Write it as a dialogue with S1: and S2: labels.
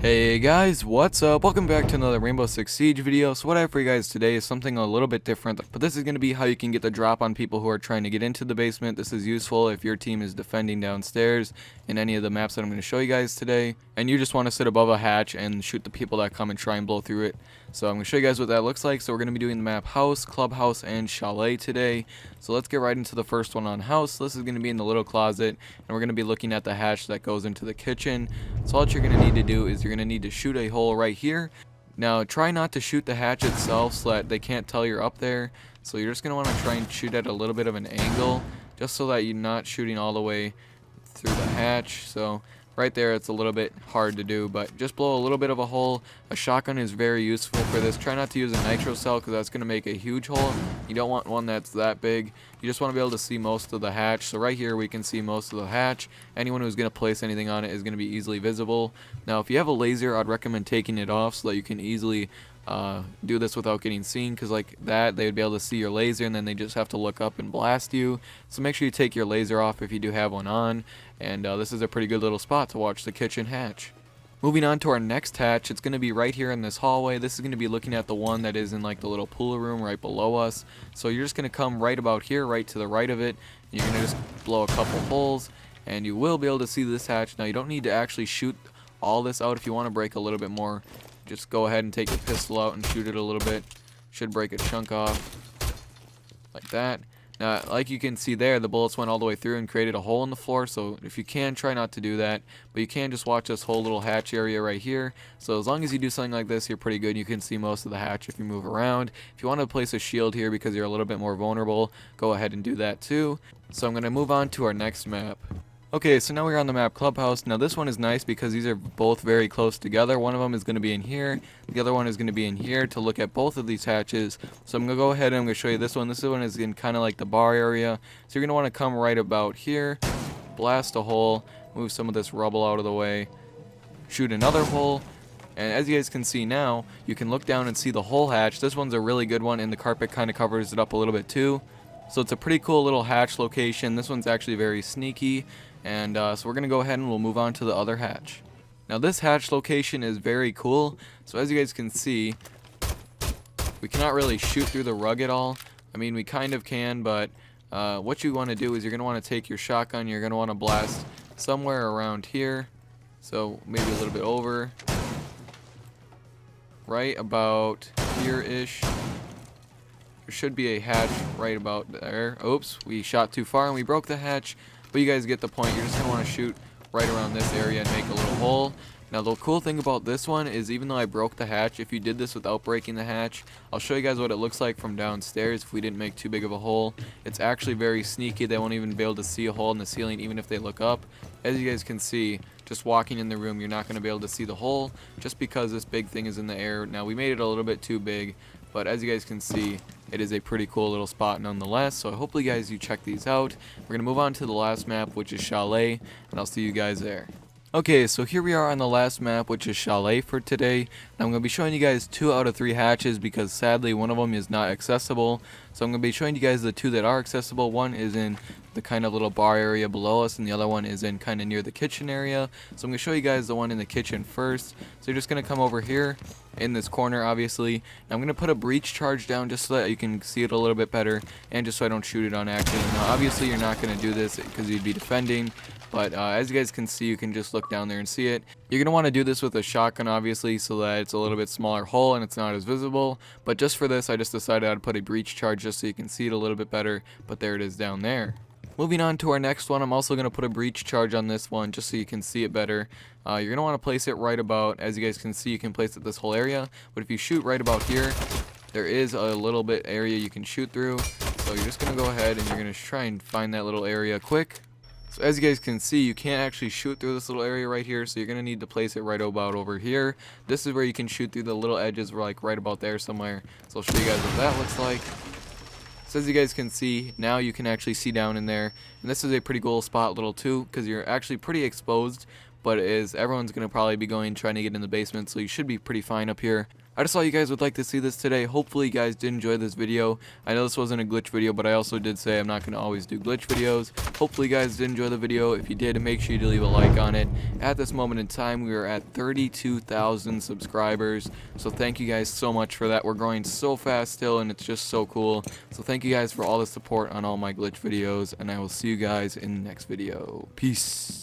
S1: Hey guys, what's up? Welcome back to another Rainbow Six Siege video. So what I have for you guys today is something a little bit different, but this is going to be how you can get the drop on people who are trying to get into the basement. This is useful if your team is defending downstairs in any of the maps that I'm going to show you guys today, and you just want to sit above a hatch and shoot the people that come and try and blow through it. So I'm going to show you guys what that looks like. So we're going to be doing the map House, Clubhouse, and Chalet today. So let's get right into the first one on House. This is going to be in the little closet, and we're going to be looking at the hatch that goes into the kitchen. So all you're going to need to do is you're going to need to shoot a hole right here. Now try not to shoot the hatch itself so that they can't tell you're up there. So you're just going to want to try and shoot at a little bit of an angle, just so that you're not shooting all the way through the hatch. So right there it's a little bit hard to do, but just blow a little bit of a hole. A shotgun is very useful for this. Try not to use a nitro cell because that's going to make a huge hole. You don't want one that's that big. You just want to be able to see most of the hatch. So right here we can see most of the hatch. Anyone who's going to place anything on it is going to be easily visible. Now if you have a laser, I'd recommend taking it off so that you can easily do this without getting seen, because like that they would be able to see your laser and then they just have to look up and blast you. So make sure you take your laser off if you do have one on, and this is a pretty good little spot to watch the kitchen hatch. Moving on to our next hatch, it's going to be right here in this hallway. This is going to be looking at the one that is in like the little pool room right below us. So you're just going to come right about here, right to the right of it, and you're going to just blow a couple holes and you will be able to see this hatch. Now you don't need to actually shoot all this out. If you want to break a little bit more, just go ahead and take your pistol out and shoot it a little bit. Should break a chunk off like that. Now like you can see there, the bullets went all the way through and created a hole in the floor. So if you can, try not to do that, but you can just watch this whole little hatch area right here. So as long as you do something like this, you're pretty good. You can see most of the hatch if you move around. If you want to place a shield here because you're a little bit more vulnerable, go ahead and do that too. So I'm going to move on to our next map. Okay, so now we're on the map Clubhouse. Now this one is nice because these are both very close together. One of them is going to be in here. The other one is going to be in here to look at both of these hatches. So I'm going to go ahead and I'm going to show you this one. This one is in kind of like the bar area. So you're going to want to come right about here, blast a hole, move some of this rubble out of the way, shoot another hole. And as you guys can see now, you can look down and see the whole hatch. This one's a really good one, and the carpet kind of covers it up a little bit too. So it's a pretty cool little hatch location. This one's actually very sneaky. And so we're going to go ahead and we'll move on to the other hatch. Now this hatch location is very cool. So as you guys can see, we cannot really shoot through the rug at all. I mean, we kind of can, but what you want to do is you're going to want to take your shotgun. You're going to want to blast somewhere around here. So maybe a little bit over. Right about here-ish. There should be a hatch right about there. Oops, we shot too far and we broke the hatch. But you guys get the point. You're just going to want to shoot right around this area and make a little hole. Now the cool thing about this one is even though I broke the hatch, if you did this without breaking the hatch, I'll show you guys what it looks like from downstairs if we didn't make too big of a hole. It's actually very sneaky. They won't even be able to see a hole in the ceiling even if they look up. As you guys can see, just walking in the room, you're not going to be able to see the hole just because this big thing is in the air. Now we made it a little bit too big, but as you guys can see, it is a pretty cool little spot nonetheless. So hopefully guys you check these out. We're going to move on to the last map, which is Chalet, and I'll see you guys there. Okay, so here we are on the last map, which is Chalet for today. And I'm going to be showing you guys 2 out of 3 hatches because sadly one of them is not accessible. So I'm going to be showing you guys the 2 that are accessible. One is in the kind of little bar area below us, and the other one is in kind of near the kitchen area. So I'm going to show you guys the one in the kitchen first. So you're just going to come over here in this corner, obviously. And I'm going to put a breach charge down just so that you can see it a little bit better, and just so I don't shoot it on accident. Now obviously you're not going to do this because you'd be defending. But as you guys can see, you can just look down there and see it. You're going to want to do this with a shotgun, obviously, so that it's a little bit smaller hole and it's not as visible. But just for this, I just decided I'd put a breach charge just so you can see it a little bit better. But there it is down there. Moving on to our next one, I'm also going to put a breach charge on this one just so you can see it better. You're going to want to place it right about, as you guys can see, you can place it this whole area. But if you shoot right about here, there is a little bit area you can shoot through. So you're just going to go ahead and you're going to try and find that little area quick. So as you guys can see, you can't actually shoot through this little area right here, so you're going to need to place it right about over here. This is where you can shoot through the little edges, like right about there somewhere. So I'll show you guys what that looks like. So as you guys can see, now you can actually see down in there. And this is a pretty cool spot little too, because you're actually pretty exposed, but everyone's going to probably be trying to get in the basement, so you should be pretty fine up here. I just thought you guys would like to see this today. Hopefully you guys did enjoy this video. I know this wasn't a glitch video, but I also did say I'm not going to always do glitch videos. Hopefully you guys did enjoy the video. If you did, make sure you leave a like on it. At this moment in time, we are at 32,000 subscribers. So thank you guys so much for that. We're growing so fast still, and it's just so cool. So thank you guys for all the support on all my glitch videos, and I will see you guys in the next video. Peace.